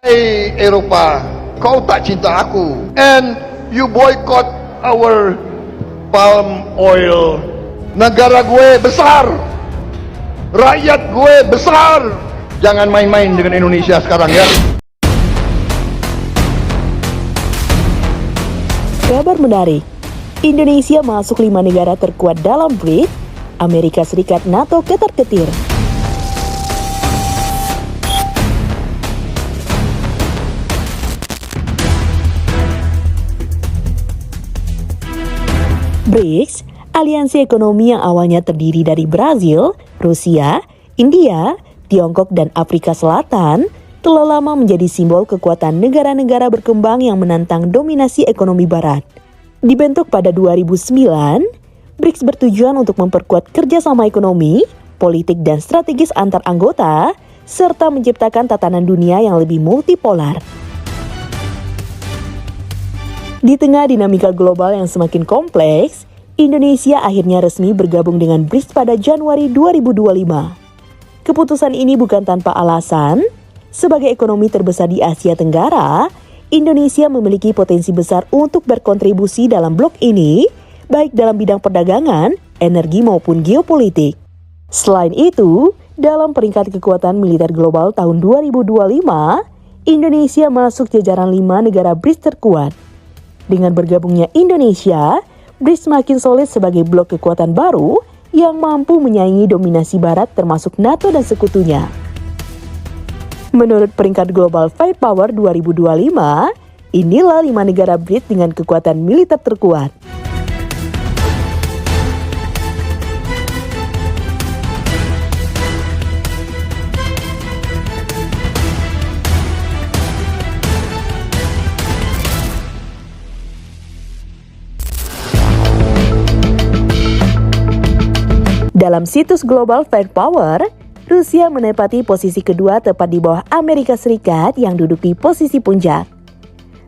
Hey Eropa, kau tak cinta aku, and you boycott our palm oil. Negara gue besar, rakyat gue besar. Jangan main-main dengan Indonesia sekarang ya. Kabar menarik, Indonesia masuk 5 negara terkuat dalam BRICS, Amerika Serikat NATO ketar-ketir. BRICS, aliansi ekonomi yang awalnya terdiri dari Brazil, Rusia, India, Tiongkok, dan Afrika Selatan, telah lama menjadi simbol kekuatan negara-negara berkembang yang menantang dominasi ekonomi barat. Dibentuk pada 2009, BRICS bertujuan untuk memperkuat kerjasama ekonomi, politik, dan strategis antar anggota, serta menciptakan tatanan dunia yang lebih multipolar. Di tengah dinamika global yang semakin kompleks, Indonesia akhirnya resmi bergabung dengan BRICS pada Januari 2025. Keputusan ini bukan tanpa alasan. Sebagai ekonomi terbesar di Asia Tenggara, Indonesia memiliki potensi besar untuk berkontribusi dalam blok ini, baik dalam bidang perdagangan, energi maupun geopolitik. Selain itu, dalam peringkat kekuatan militer global tahun 2025, Indonesia masuk jajaran 5 negara BRICS terkuat. Dengan bergabungnya Indonesia, BRICS semakin solid sebagai blok kekuatan baru yang mampu menyaingi dominasi barat termasuk NATO dan sekutunya. Menurut peringkat Global Firepower 2025, inilah 5 negara BRICS dengan kekuatan militer terkuat. Dalam situs Global Firepower, Rusia menempati posisi kedua tepat di bawah Amerika Serikat yang duduki posisi puncak.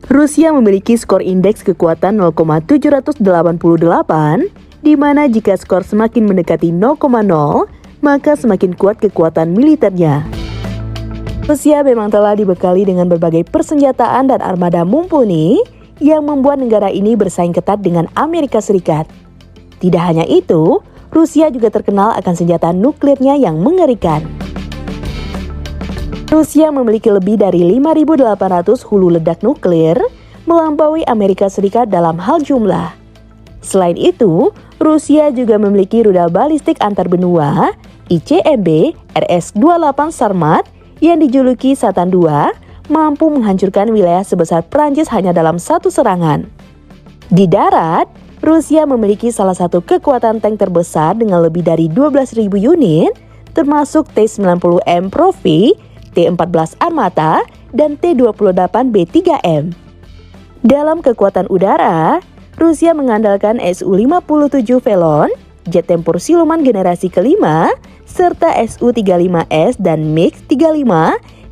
Rusia memiliki skor indeks kekuatan 0,788, di mana jika skor semakin mendekati 0,0, maka semakin kuat kekuatan militernya. Rusia memang telah dibekali dengan berbagai persenjataan dan armada mumpuni yang membuat negara ini bersaing ketat dengan Amerika Serikat. Tidak hanya itu, Rusia juga terkenal akan senjata nuklirnya yang mengerikan. Rusia memiliki lebih dari 5.800 hulu ledak nuklir, melampaui Amerika Serikat dalam hal jumlah. Selain itu, Rusia juga memiliki rudal balistik antar benua, ICBM RS-28 Sarmat, yang dijuluki Satan II, mampu menghancurkan wilayah sebesar Prancis hanya dalam satu serangan. Di darat, Rusia memiliki salah satu kekuatan tank terbesar dengan lebih dari 12.000 unit, termasuk T-90M Profi, T-14 Armata, dan T-28B3M. Dalam kekuatan udara, Rusia mengandalkan Su-57 Velon, jet tempur siluman generasi kelima, serta Su-35S dan MiG-35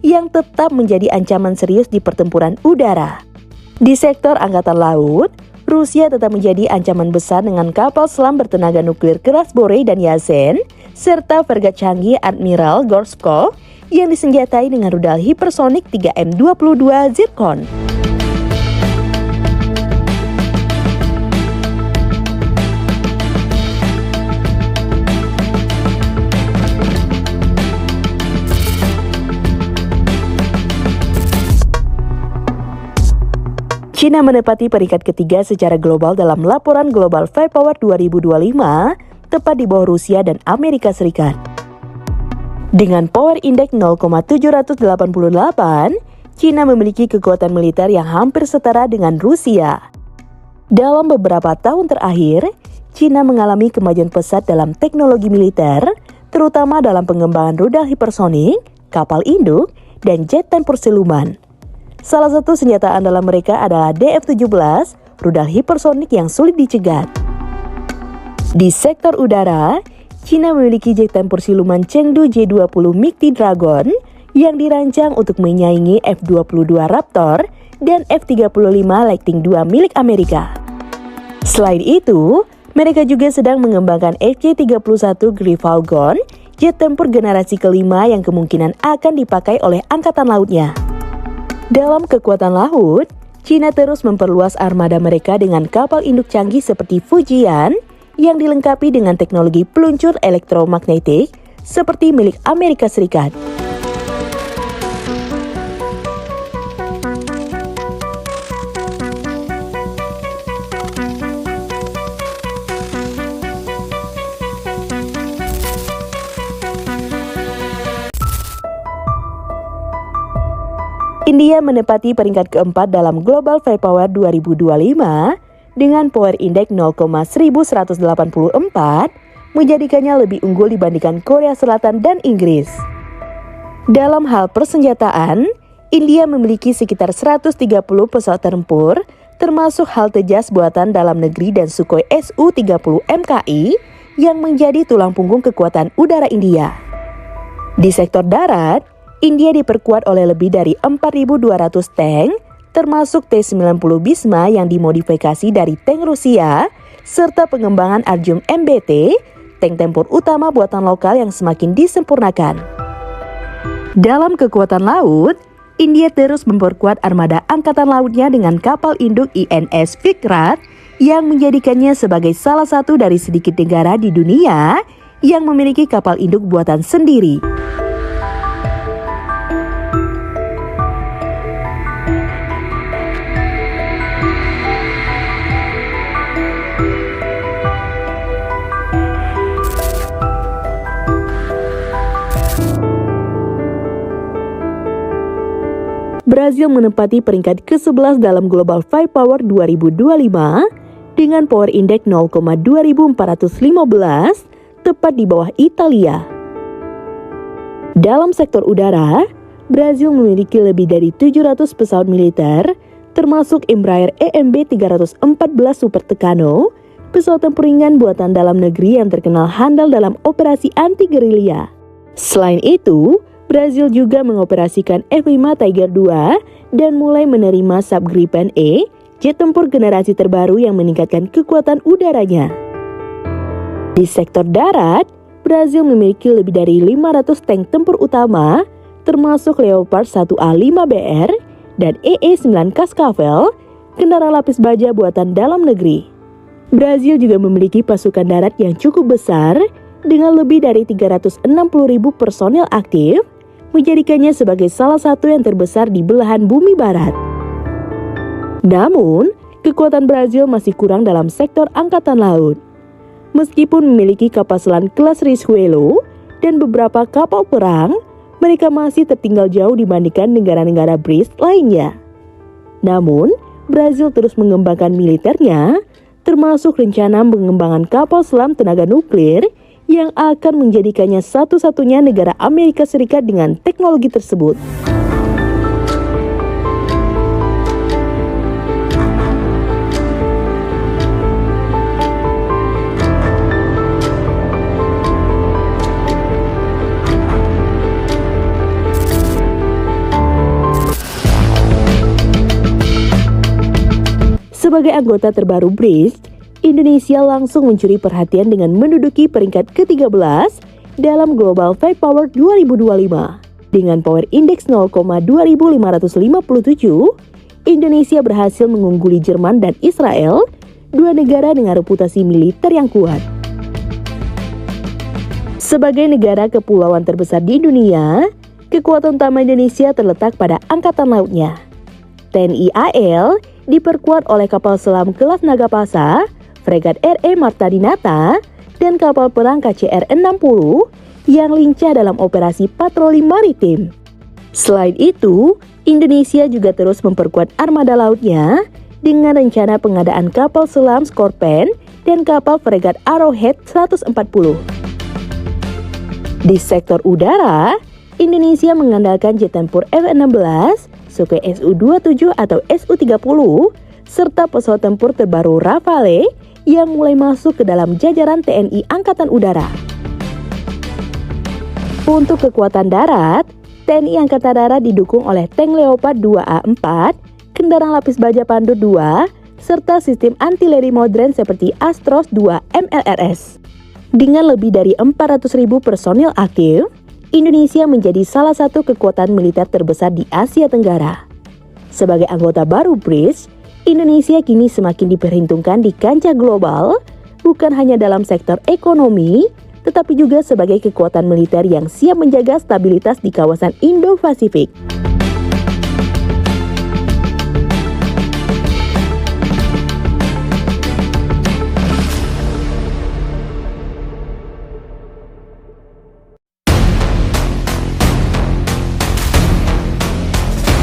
yang tetap menjadi ancaman serius di pertempuran udara. Di sektor angkatan laut, Rusia tetap menjadi ancaman besar dengan kapal selam bertenaga nuklir Krasbory dan Yasen, serta fregat canggih Admiral Gorshkov yang disenjatai dengan rudal hipersonik 3M22 Zircon. China menempati peringkat ketiga secara global dalam laporan Global Firepower 2025, tepat di bawah Rusia dan Amerika Serikat. Dengan Power Index 0,788, China memiliki kekuatan militer yang hampir setara dengan Rusia. Dalam beberapa tahun terakhir, China mengalami kemajuan pesat dalam teknologi militer, terutama dalam pengembangan rudal hipersonik, kapal induk, dan jet tempur siluman. Salah satu senjata andalan mereka adalah DF-17, rudal hipersonik yang sulit dicegat. Di sektor udara, China memiliki jet tempur siluman Chengdu J-20 MiG-T Dragon yang dirancang untuk menyaingi F-22 Raptor dan F-35 Lightning II milik Amerika. Selain itu, mereka juga sedang mengembangkan FC-31 Grifalcon, jet tempur generasi kelima yang kemungkinan akan dipakai oleh angkatan lautnya. Dalam kekuatan laut, China terus memperluas armada mereka dengan kapal induk canggih seperti Fujian yang dilengkapi dengan teknologi peluncur elektromagnetik seperti milik Amerika Serikat. India menempati peringkat keempat dalam Global Firepower 2025 dengan Power Index 0,1184 menjadikannya lebih unggul dibandingkan Korea Selatan dan Inggris. Dalam hal persenjataan, India memiliki sekitar 130 pesawat tempur, termasuk halte jas buatan dalam negeri dan Sukhoi Su-30 MKI yang menjadi tulang punggung kekuatan udara India. Di sektor darat, India diperkuat oleh lebih dari 4.200 tank, termasuk T-90 Bhisma yang dimodifikasi dari tank Rusia, serta pengembangan Arjun MBT, tank tempur utama buatan lokal yang semakin disempurnakan. Dalam kekuatan laut, India terus memperkuat armada angkatan lautnya dengan kapal induk INS Vikrant yang menjadikannya sebagai salah satu dari sedikit negara di dunia yang memiliki kapal induk buatan sendiri. Brazil menempati peringkat ke-11 dalam Global Firepower 2025 dengan Power Index 0,2415, tepat di bawah Italia. Dalam sektor udara, Brazil memiliki lebih dari 700 pesawat militer, termasuk Embraer EMB 314 Super Tucano, pesawat tempur ringan buatan dalam negeri yang terkenal handal dalam operasi anti-gerilya. Selain itu, Brazil juga mengoperasikan F-5 Tiger II dan mulai menerima Sub Gripen E, jet tempur generasi terbaru yang meningkatkan kekuatan udaranya. Di sektor darat, Brazil memiliki lebih dari 500 tank tempur utama, termasuk Leopard 1A5BR dan EE-9 Cascavel, kendaraan lapis baja buatan dalam negeri. Brazil juga memiliki pasukan darat yang cukup besar, dengan lebih dari 360.000 personel aktif, menjadikannya sebagai salah satu yang terbesar di belahan bumi barat. Namun, kekuatan Brazil masih kurang dalam sektor angkatan laut. Meskipun memiliki kapal selam kelas Riachuelo dan beberapa kapal perang, mereka masih tertinggal jauh dibandingkan negara-negara BRICS lainnya. Namun, Brazil terus mengembangkan militernya, termasuk rencana pengembangan kapal selam tenaga nuklir yang akan menjadikannya satu-satunya negara Amerika Serikat dengan teknologi tersebut. Sebagai anggota terbaru BRICS, Indonesia langsung mencuri perhatian dengan menduduki peringkat ke-13 dalam Global Firepower 2025. Dengan Power Index 0,2557, Indonesia berhasil mengungguli Jerman dan Israel, dua negara dengan reputasi militer yang kuat. Sebagai negara kepulauan terbesar di dunia, kekuatan utama Indonesia terletak pada angkatan lautnya. TNI AL diperkuat oleh kapal selam kelas Nagapasa, fregat RE Marta Dinata, dan kapal perang KCR-60 yang lincah dalam operasi patroli maritim. Selain itu, Indonesia juga terus memperkuat armada lautnya dengan rencana pengadaan kapal selam Scorpene dan kapal fregat Arrowhead 140. Di sektor udara, Indonesia mengandalkan jet tempur F-16, Sukhoi Su-27 atau Su-30, serta pesawat tempur terbaru Rafale yang mulai masuk ke dalam jajaran TNI Angkatan Udara. Untuk kekuatan darat, TNI Angkatan Darat didukung oleh tank Leopard 2A4, kendaraan lapis baja Pandur 2, serta sistem artileri modern seperti Astros 2 MLRS. Dengan lebih dari 400.000 personil aktif, Indonesia menjadi salah satu kekuatan militer terbesar di Asia Tenggara. Sebagai anggota baru BRICS, Indonesia kini semakin diperhitungkan di kancah global, bukan hanya dalam sektor ekonomi, tetapi juga sebagai kekuatan militer yang siap menjaga stabilitas di kawasan Indo-Pasifik.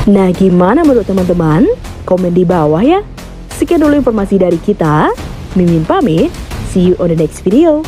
Nah, gimana menurut teman-teman? Komen di bawah ya. Sekian dulu informasi dari kita. Mimin pamit. See you on the next video.